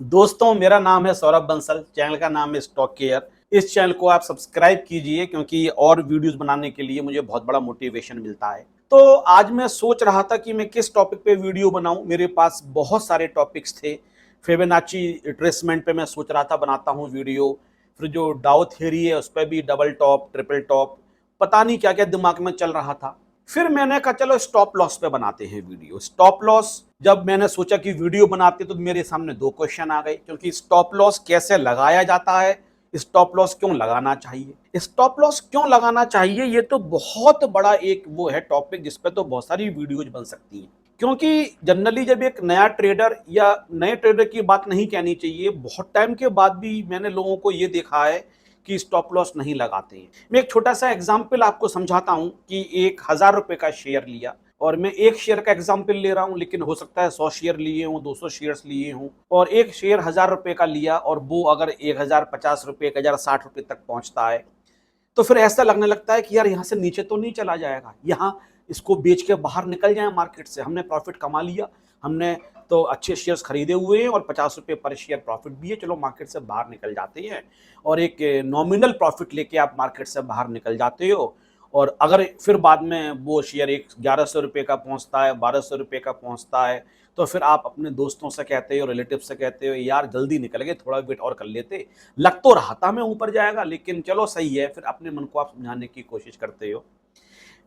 दोस्तों, मेरा नाम है सौरभ बंसल। चैनल का नाम है स्टॉक केयर। इस चैनल को आप सब्सक्राइब कीजिए क्योंकि और वीडियोस बनाने के लिए मुझे बहुत बड़ा मोटिवेशन मिलता है। तो आज मैं सोच रहा था कि मैं किस टॉपिक पे वीडियो बनाऊं। मेरे पास बहुत सारे टॉपिक्स थे। फिबोनाची रिट्रेसमेंट पे मैं सोच रहा था बनाता हूं वीडियो। फिर जो डाउ थ्योरी है उस पर भी डबल टॉप, ट्रिपल टॉप, पता नहीं क्या क्या दिमाग में चल रहा था। फिर मैंने कहा चलो स्टॉप लॉस पे बनाते हैं वीडियो। स्टॉप लॉस जब मैंने सोचा कि वीडियो बनाते तो मेरे सामने दो क्वेश्चन आ गए, क्योंकि स्टॉप लॉस कैसे लगाया जाता है, स्टॉप लॉस क्यों लगाना चाहिए। स्टॉप लॉस क्यों लगाना चाहिए ये तो बहुत बड़ा एक वो है टॉपिक जिस पे तो बहुत सारी वीडियोज बन सकती हैं। क्योंकि जनरली जब एक नया ट्रेडर या नए ट्रेडर की बात नहीं कहनी चाहिए, बहुत टाइम के बाद भी मैंने लोगों को ये देखा है कि स्टॉप लॉस नहीं लगाते हैं। मैं एक छोटा सा एग्जाम्पल आपको समझाता हूं कि 1,000 रुपए का शेयर लिया, और मैं एक शेयर का एग्जाम्पल ले रहा हूं, लेकिन हो सकता है 100 शेयर लिए हूं, 200 शेयर्स लिए हूं, और एक शेयर 1,000 रुपए का लिया और वो अगर 1,050 रुपए, 1,060 रुपए तक पहुंचता है, तो फिर ऐसा लगने लगता है कि यार यहाँ से नीचे तो नहीं चला जाएगा, यहाँ इसको बेच के बाहर निकल जाए मार्केट से, हमने प्रॉफिट कमा लिया, हमने तो अच्छे शेयर्स खरीदे हुए हैं और 50 रुपए पर शेयर प्रॉफिट भी है, चलो मार्केट से बाहर निकल जाते हैं। और एक नॉमिनल प्रॉफिट लेके आप मार्केट से बाहर निकल जाते हो। और अगर फिर बाद में वो शेयर 1,100 रुपये का पहुंचता है, 1,200 रुपये का पहुंचता है, तो फिर आप अपने दोस्तों से कहते हो, रिलेटिव से कहते हो, यार जल्दी निकल गए, थोड़ा वेट और कर लेते, लग तो रहा था मैं ऊपर जाएगा, लेकिन चलो सही है। फिर अपने मन को आप समझाने की कोशिश करते हो।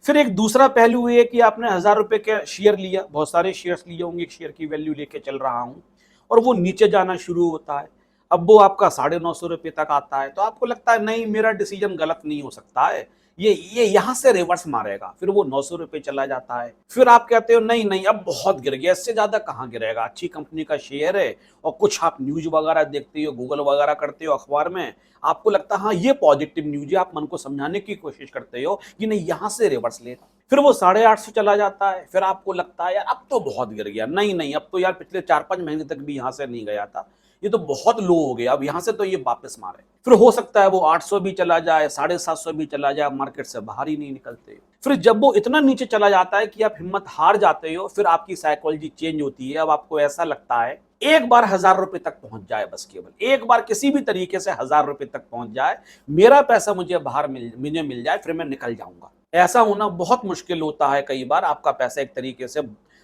फिर एक दूसरा पहलू ये कि आपने 1,000 रुपए के शेयर लिया, बहुत सारे शेयर्स लिए होंगे, एक शेयर की वैल्यू लेके चल रहा हूं, और वो नीचे जाना शुरू होता है। अब वो आपका 950 रुपये तक आता है, तो आपको लगता है नहीं, मेरा डिसीजन गलत नहीं हो सकता है, ये यहां से रिवर्स मारेगा, फिर वो 900 रुपये चला जाता है। फिर आप कहते हो नहीं नहीं, अब बहुत गिर गया, इससे ज्यादा कहाँ गिरेगा, अच्छी कंपनी का शेयर है, और कुछ आप न्यूज वगैरह देखते हो, गूगल वगैरह करते हो, अखबार में आपको लगता है हाँ ये पॉजिटिव न्यूज है, आप मन को समझाने की कोशिश करते हो कि नहीं यहां से रिवर्स लेगा। फिर वो 850 चला जाता है, फिर आपको लगता है यार अब तो बहुत गिर गया, नहीं नहीं अब तो यार पिछले 4-5 महीने तक भी यहां से नहीं गया था, ये तो बहुत लो हो गया, अब यहां से तो ये वापस मारे। फिर हो सकता है वो 800 भी चला जाए, 750 भी चला जाए, मार्केट से बाहर ही नहीं निकलते। फिर जब वो इतना नीचे चला जाता है कि आप हिम्मत हार जाते हो, फिर आपकी साइकोलॉजी चेंज होती है। अब आपको ऐसा लगता है एक बार 1,000 रुपए तक पहुंच जाए, बस केवल एक बार किसी भी तरीके से 1,000 रुपए तक पहुंच जाए, मेरा पैसा मुझे बाहर मुझे मिल जाए, फिर मैं निकल जाऊंगा। ऐसा होना बहुत मुश्किल होता है। कई बार आपका पैसा एक तरीके से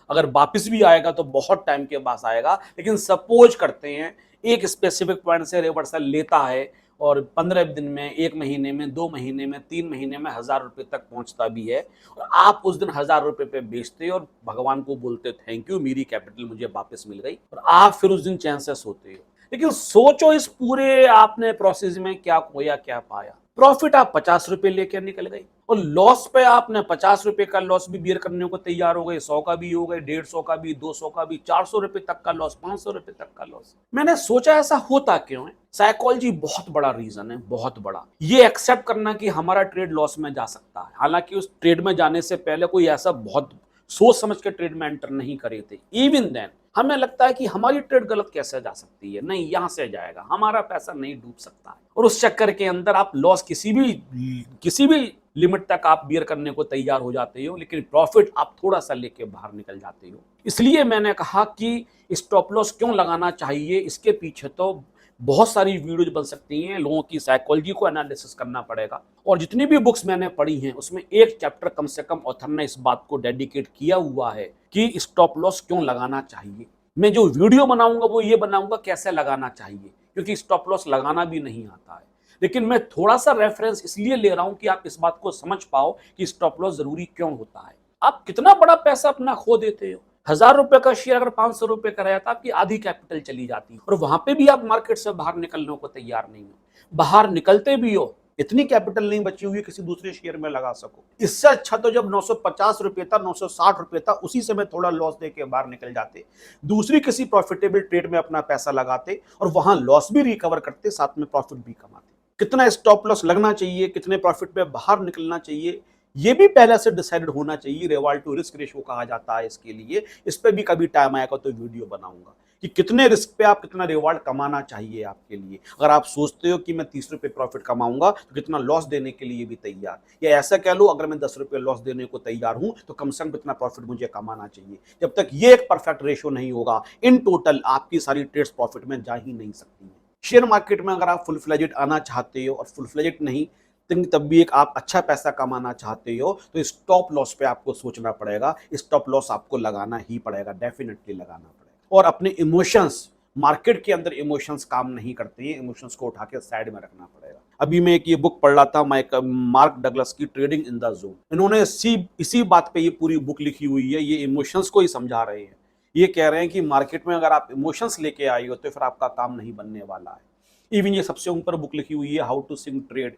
अगर वापस भी आएगा तो बहुत टाइम के बाद आएगा, लेकिन सपोज करते हैं एक स्पेसिफिक पॉइंट से रिवर्सल लेता है और 15 दिन में, 1 महीने में, 2 महीने में, 3 महीने में 1,000 रुपए तक पहुंचता भी है, और आप उस दिन 1,000 रुपए पे बेचते हो और भगवान को बोलते थैंक यू, मेरी कैपिटल मुझे वापस मिल गई, और आप फिर उस दिन चैन से सोते हो। लेकिन सोचो इस पूरे आपने प्रोसेस में क्या खोया, क्या पाया। प्रॉफिट आप 50 रुपए लेकर निकल गए, और लॉस पे आपने 50 रुपए का लॉस भी बियर करने को तैयार हो गए, 100 का भी हो गए, 150 का भी, 200 का भी, 400 रुपए तक का लॉस, 500 रुपए तक का लॉस। मैंने सोचा ऐसा होता क्यों है। साइकोलॉजी बहुत बड़ा रीजन है, बहुत बड़ा। ये एक्सेप्ट करना कि हमारा ट्रेड लॉस में जा सकता है, हालांकि उस ट्रेड में जाने से पहले कोई ऐसा बहुत सोच समझ के ट्रेड में एंटर नहीं करे थे। इवन देन हमें लगता है कि हमारी ट्रेड गलत कैसे जा सकती है, नहीं यहां से जाएगा, हमारा पैसा नहीं डूब सकता है, और उस चक्कर के अंदर आप लॉस किसी भी लिमिट तक आप बियर करने को तैयार हो जाते हो, लेकिन प्रॉफिट आप थोड़ा सा लेके बाहर निकल जाते हो। इसलिए मैंने कहा कि स्टॉप लॉस क्यों लगाना चाहिए, इसके पीछे तो बहुत सारी वीडियोज बन सकती हैं, लोगों की साइकोलॉजी को एनालिसिस करना पड़ेगा। और जितनी भी बुक्स मैंने पढ़ी हैं उसमें एक चैप्टर कम से कम ऑथर ने इस बात को डेडिकेट किया हुआ है कि स्टॉप लॉस क्यों लगाना चाहिए। मैं जो वीडियो बनाऊंगा वो ये बनाऊंगा कैसे लगाना चाहिए, क्योंकि स्टॉप लॉस लगाना भी नहीं आता है, लेकिन मैं थोड़ा सा रेफरेंस इसलिए ले रहा हूं कि आप इस बात को समझ पाओ कि स्टॉप लॉस जरूरी क्यों होता है। आप कितना बड़ा पैसा अपना खो देते हो। 1,000 रुपए का शेयर अगर 500 रुपए का रहता, आपकी आधी कैपिटल चली जाती, और वहां पे भी आप मार्केट से बाहर निकलने को तैयार नहीं हो। बाहर निकलते भी हो, इतनी कैपिटल नहीं बची हुई किसी दूसरे शेयर में लगा सको। इससे अच्छा तो जब 950 रुपए था, 960 रुपए था, उसी से मैं थोड़ा लॉस देके बाहर निकल जाते, दूसरी किसी प्रॉफिटेबल ट्रेड में अपना पैसा लगाते, और वहां लॉस भी रिकवर करते, साथ में प्रॉफिट भी कमाते। कितना स्टॉप लॉस लगना चाहिए, कितने प्रॉफिट पे बाहर निकलना चाहिए, ये भी पहले से डिसाइडेड होना चाहिए। रिवॉल्व टू रिस्क रेशियो कहा जाता है इसके लिए। इस पे भी कभी टाइम आएगा तो वीडियो बनाऊंगा कि कितने रिस्क पे आप कितना रिवॉर्ड कमाना चाहिए आपके लिए। अगर आप सोचते हो कि मैं 30 रुपए प्रॉफिट कमाऊंगा तो कितना लॉस देने के लिए भी तैयार, या ऐसा कह लो अगर मैं 10 रुपए लॉस देने को तैयार हूं तो कम से कम कितना प्रॉफिट मुझे कमाना चाहिए। जब तक ये एक परफेक्ट रेशियो नहीं होगा, इन टोटल आपकी सारी ट्रेड्स प्रॉफिट में जा ही नहीं सकती है। शेयर मार्केट में अगर आप फुल फ्लेजेड आना चाहते हो, और फुल फ्लेजेड नहीं तब भी एक आप अच्छा पैसा कमाना चाहते हो, तो स्टॉप लॉस पे आपको सोचना पड़ेगा। स्टॉप लॉस आपको लगाना ही पड़ेगा, डेफिनेटली लगाना पड़ेगा। और अपने इमोशंस, मार्केट के अंदर इमोशंस काम नहीं करते हैं, इमोशंस को उठा के साइड में रखना पड़ेगा। अभी मैं एक ये बुक पढ़ रहा था, मार्क डगलस की, ट्रेडिंग इन द जोन। इन्होंने इसी बात पे ये पूरी बुक लिखी हुई है। ये इमोशंस को ही समझा रहे हैं। ये कह रहे हैं कि मार्केट में अगर आप इमोशंस लेके आए हो तो फिर आपका काम नहीं बनने वाला है। इवन ये सबसे ऊपर बुक लिखी हुई है, हाउ टू सिंक ट्रेड,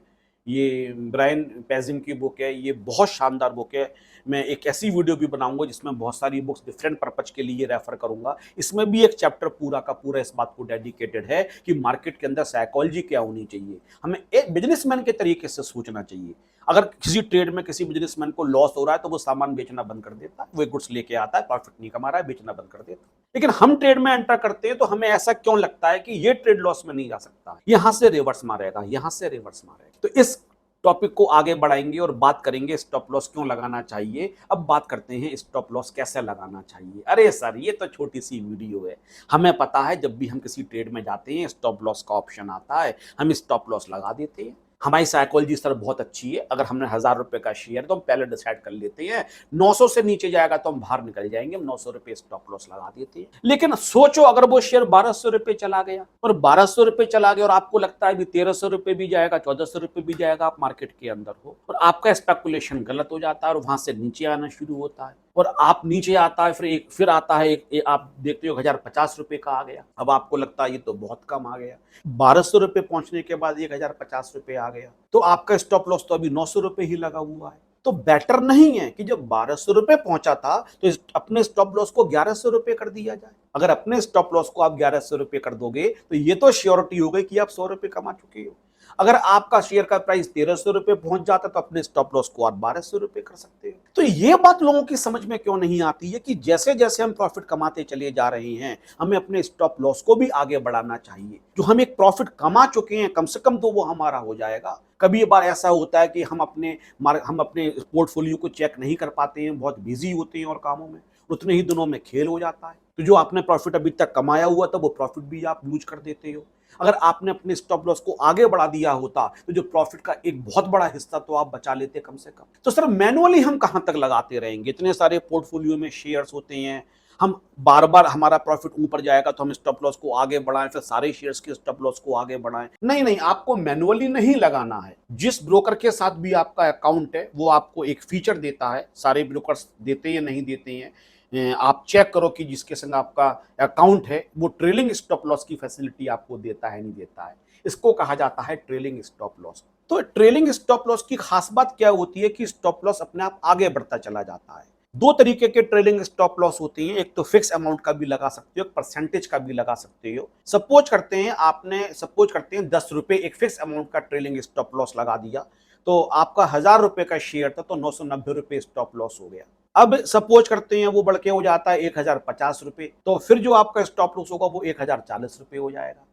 ये ब्रायन पैजिम की बुक है। ये बहुत शानदार बुक है। मैं एक ऐसी वीडियो भी बनाऊंगा जिसमें बहुत सारी बुक्स डिफरेंट पर्पज के लिए रेफर करूंगा। इसमें भी एक चैप्टर पूरा का पूरा इस बात को डेडिकेटेड है कि मार्केट के अंदर साइकोलॉजी क्या होनी चाहिए। हमें एक बिजनेसमैन के तरीके से सोचना चाहिए। अगर किसी ट्रेड में किसी बिजनेसमैन को लॉस हो रहा है तो वो सामान बेचना बंद कर देता है, वो गुड्स लेके आता है, प्रॉफिट नहीं कमा रहा है, बेचना बंद कर देता है। लेकिन हम ट्रेड में एंटर करते हैं तो हमें ऐसा क्यों लगता है कि ये ट्रेड लॉस में नहीं जा सकता, यहां से रिवर्स मारेगा, यहां से रिवर्स मारेगा। तो इस टॉपिक को आगे बढ़ाएंगे और बात करेंगे स्टॉप लॉस क्यों लगाना चाहिए। अब बात करते हैं स्टॉप लॉस कैसे लगाना चाहिए। अरे सर, ये तो छोटी सी वीडियो है। हमें पता है जब भी हम किसी ट्रेड में जाते हैं स्टॉप लॉस का ऑप्शन आता है, हम स्टॉप लॉस लगा देते हैं। हमारी साइकोलॉजी सर बहुत अच्छी है। अगर हमने 1000 रुपए का शेयर तो हम पहले डिसाइड कर लेते हैं 900 से नीचे जाएगा तो हम बाहर निकल जाएंगे, हम 900 रुपए स्टॉप लॉस लगा देते हैं। लेकिन सोचो अगर वो शेयर 1200 रुपए चला गया, और 1200 रुपए चला गया और आपको लगता है भी 1300 रुपए भी जाएगा, 1400 रुपए भी जाएगा, आप मार्केट के अंदर हो और आपका स्पेकुलेशन गलत हो जाता है और वहां से नीचे आना शुरू होता है, और आप नीचे आता है, फिर आता है आप देखते हो 1050 रुपए का आ गया। अब आपको लगता है ये तो बहुत कम आ गया। 1200 रुपए पहुंचने के बाद 1050 रुपए आ गया, तो आपका स्टॉप लॉस तो अभी 900 रुपए ही लगा हुआ है। तो बेटर नहीं है कि जब 1200 रुपए पहुंचा था तो अपने स्टॉप लॉस को 1100 रुपए कर दिया जाए। अगर अपने स्टॉप लॉस को आप 1100 रुपए कर दोगे तो ये तो श्योरिटी हो गई कि आप 100 रुपए कमा चुके हो। अगर आपका शेयर का प्राइस 1300 रुपए पहुंच जाता तो अपने स्टॉप लॉस को आप 1200 रुपए कर सकते हो। तो ये बात लोगों की समझ में क्यों नहीं आती है कि जैसे जैसे हम प्रॉफिट कमाते चले जा रहे हैं, हमें अपने स्टॉप लॉस को भी आगे बढ़ाना चाहिए। जो हम एक प्रॉफिट कमा चुके हैं कम से कम तो वो हमारा हो जाएगा। कभी बार ऐसा होता है कि हम अपने पोर्टफोलियो को चेक नहीं कर पाते हैं, बहुत बिजी होते हैं और कामों में, उतने ही दिनों में खेल हो जाता है। तो जो आपने प्रॉफिट अभी तक कमाया हुआ था वो प्रॉफिट भी आप लूज कर देते हो। अगर आपने अपने स्टॉप लॉस को आगे बढ़ा दिया होता तो जो प्रॉफिट का एक बहुत बड़ा हिस्सा तो आप बचा लेते कम से कम। तो सर मैनुअली हम कहां तक लगाते रहेंगे? इतने सारे पोर्टफोलियो में शेयर्स होते हैं, हम बार बार हमारा प्रॉफिट ऊपर जाएगा तो हम स्टॉप लॉस को आगे बढ़ाएं, फिर सारे शेयर्स के स्टॉप लॉस को आगे बढ़ाएं। नहीं नहीं, आपको मैनुअली नहीं लगाना है। जिस ब्रोकर के साथ भी आपका अकाउंट है वो आपको एक फीचर देता है, सारे ब्रोकर्स देते हैं नहीं देते हैं, आप चेक करो कि जिसके संग आपका अकाउंट है वो ट्रेलिंग स्टॉप लॉस की फैसिलिटी आपको देता है नहीं देता है। इसको कहा जाता है ट्रेलिंग स्टॉप लॉस। तो ट्रेलिंग स्टॉप लॉस की खास बात क्या होती है कि स्टॉप लॉस अपने आप आगे बढ़ता चला जाता है। दो तरीके के ट्रेलिंग स्टॉप लॉस होते हैं, एक तो फिक्स अमाउंट का भी लगा सकते हो, एक परसेंटेज का भी लगा सकते हो। सपोज करते हैं 10 रुपए एक फिक्स अमाउंट का ट्रेलिंग स्टॉप लॉस लगा दिया, तो आपका 1000 रुपए का शेयर था तो 990 रुपए स्टॉप लॉस हो गया। अब सपोज करते हैं वो बढ़ के हो जाता है 1050 रुपए, तो फिर जो आपका स्टॉप लॉस होगा वो 1040 रुपए हो जाएगा।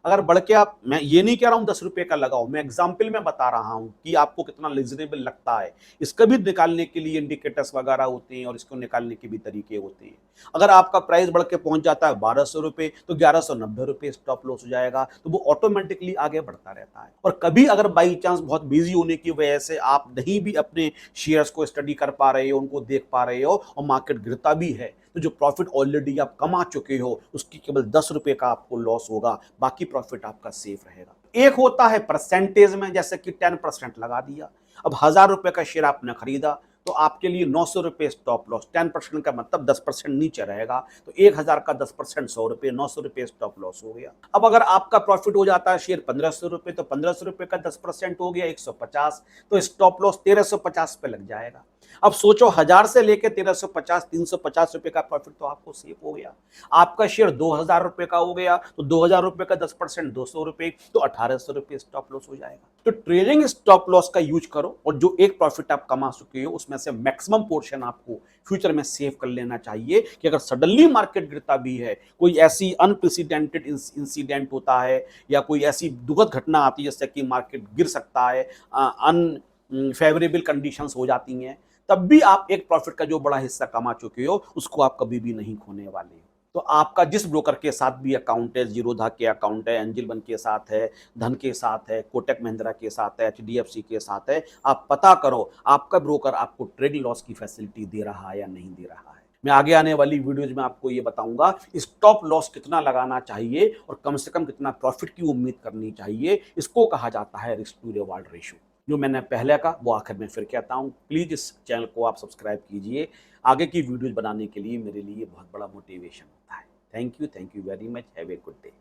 अगर बढ़ के आप, मैं ये नहीं कह रहा हूं 10 रुपए का लगाओ, मैं एग्जाम्पल में बता रहा हूं कि आपको कितना रिजनेबल लगता है। इसका भी निकालने के लिए इंडिकेटर्स वगैरह होते हैं और इसको निकालने के भी तरीके होते हैं। अगर आपका प्राइस बढ़ के पहुंच जाता है 1200 रुपए तो 1190 रुपए स्टॉप लॉस हो जाएगा, तो वो ऑटोमेटिकली आगे बढ़ता रहता है। और कभी अगर बाई चांस बहुत बिजी होने की वजह से आप नहीं भी अपने शेयर्स को स्टडी कर पा रहे हो, उनको देख पा रहे हो और मार्केट गिरता भी है, तो जो प्रॉफिट ऑलरेडी आप कमा चुके हो उसकी केवल 10 रुपए का आपको लॉस होगा, बाकी प्रॉफिट आपका सेफ रहेगा। एक होता है परसेंटेज में, जैसे कि 10% लगा दिया। अब 1000 रुपए का शेयर आपने खरीदा, तो आपके लिए 900 रुपये स्टॉप लॉस, 10% का मतलब 10% नीचे रहेगा, तो 1000 का 10% 100 रुपये, 900 रुपये स्टॉप लॉस हो गया। अब अगर आपका प्रॉफिट हो जाता है शेयर 1500 रुपये, तो 1500 रुपये का 10% हो गया 150, तो स्टॉप लॉस 1350 पे लग जाएगा। अब सोचो 1000 से लेके 1350, 350 रुपये का प्रॉफिट तो आपको सेव हो गया। आपका शेयर 2000 रुपये का हो गया, तो 2000 रुपये का 10% 200 रुपये, तो 1800 रुपये स्टॉप लॉस हो जाएगा। तो ट्रेडिंग स्टॉप लॉस का यूज करो, और जो एक प्रॉफिट आप कमा चुके हो उसमें से मैक्सिमम पोर्शन आपको फ्यूचर में सेव कर लेना चाहिए, कि अगर सडनली मार्केट गिरता भी है, कोई ऐसी अनप्रेसिडेंटेड इंसिडेंट होता है, या कोई ऐसी दुखद घटना आती है जिससे कि मार्केट गिर सकता है, अनफेवरेबल कंडीशंस हो जाती हैं, तब भी आप एक प्रॉफिट का जो बड़ा हिस्सा कमा चुके हो उसको आप कभी भी नहीं खोने वाले हो। तो आपका जिस ब्रोकर के साथ भी अकाउंट है, जीरोधा के अकाउंट है, एंजल वन के साथ है, धन के साथ है, कोटक महिंद्रा के साथ है, एचडीएफसी के साथ है, आप पता करो आपका ब्रोकर आपको ट्रेड लॉस की फैसिलिटी दे रहा है या नहीं दे रहा है। मैं आगे आने वाली वीडियोज में आपको ये बताऊंगा स्टॉप लॉस कितना लगाना चाहिए और कम से कम कितना प्रॉफिट की उम्मीद करनी चाहिए। इसको कहा जाता है रिस्क टू रिवार्ड रेशियो। जो मैंने पहले कहा वो आखिर में फिर कहता हूँ, प्लीज़ इस चैनल को आप सब्सक्राइब कीजिए। आगे की वीडियोज़ बनाने के लिए मेरे लिए बहुत बड़ा मोटिवेशन होता है। Thank you very much. Have a good day.